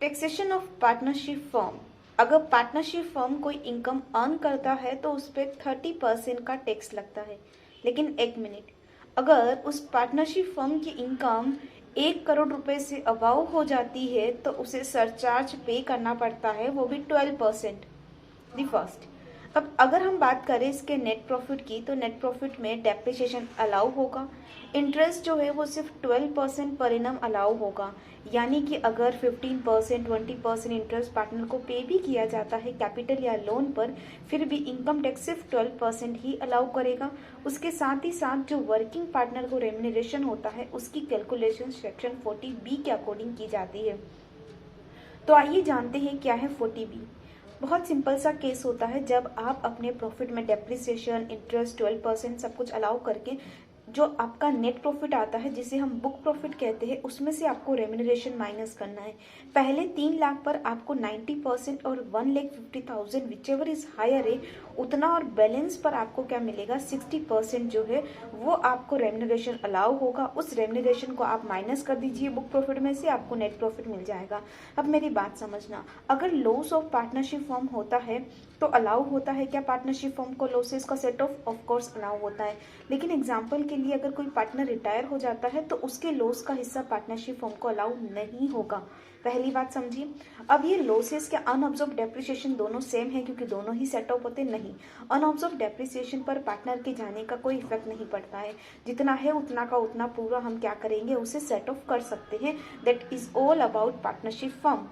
Taxation of partnership firm. अगर partnership firm कोई income earn करता है तो उस पर 30% का टैक्स लगता है। लेकिन एक मिनट, अगर उस पार्टनरशिप फर्म की इनकम 1 करोड़ रुपए से अबाव हो जाती है तो उसे सरचार्ज पे करना पड़ता है, वो भी 12%। The first. अब अगर हम बात करें इसके नेट प्रॉफिट की, तो नेट प्रॉफिट में डेप्रिसिएशन अलाउ होगा। इंटरेस्ट जो है वो सिर्फ 12% पर एनम अलाउ होगा। यानी कि अगर 15%, 20% इंटरेस्ट पार्टनर को पे भी किया जाता है कैपिटल या लोन पर, फिर भी इनकम टैक्स सिर्फ 12% ही अलाउ करेगा। उसके साथ ही साथ जो वर्किंग पार्टनर को रेम्यूनरेशन होता है उसकी कैलकुलेशन सेक्शन 40B के अकॉर्डिंग की जाती है। तो आइए जानते हैं क्या है 40B। बहुत सिंपल सा केस होता है, जब आप अपने प्रॉफिट में डेप्रिसिएशन, इंटरेस्ट, 12% सब कुछ अलाउ करके जो आपका नेट प्रॉफिट आता है, जिसे हम बुक प्रॉफिट कहते हैं, उसमें से आपको रेम्यूनरेशन माइनस करना है। पहले 3 लाख पर आपको 90% और 1,50,000 विच एवर इज हायर है उतना, और बैलेंस पर आपको क्या मिलेगा, 60% जो है वो आपको रेम्यूनरेशन अलाउ होगा। उस रेम्यूनरेशन को आप माइनस कर दीजिए बुक प्रॉफिट में से, आपको नेट प्रॉफिट मिल जाएगा। अब मेरी बात समझना, अगर लॉस ऑफ पार्टनरशिप फॉर्म होता है तो अलाउ होता है क्या पार्टनरशिप फॉर्म को लॉसेस का सेट ऑफ कोर्स अलाउ होता है। लेकिन एग्जांपल के लिए अगर कोई पार्टनर रिटायर हो जाता है तो उसके लॉस का हिस्सा पार्टनरशिप फॉर्म को अलाउ नहीं होगा। पहली बात समझिए। अब ये लॉसेस के अनऑब्जर्व डेप्रिसिएशन दोनों सेम है, क्योंकि दोनों ही सेट ऑफ होते नहीं। अनऑब्जर्व डेप्रिसिएशन पर पार्टनर के जाने का कोई इफेक्ट नहीं पड़ता है। जितना है उतना का उतना पूरा हम क्या करेंगे, उसे सेट ऑफ कर सकते हैं। That is all about partnership form.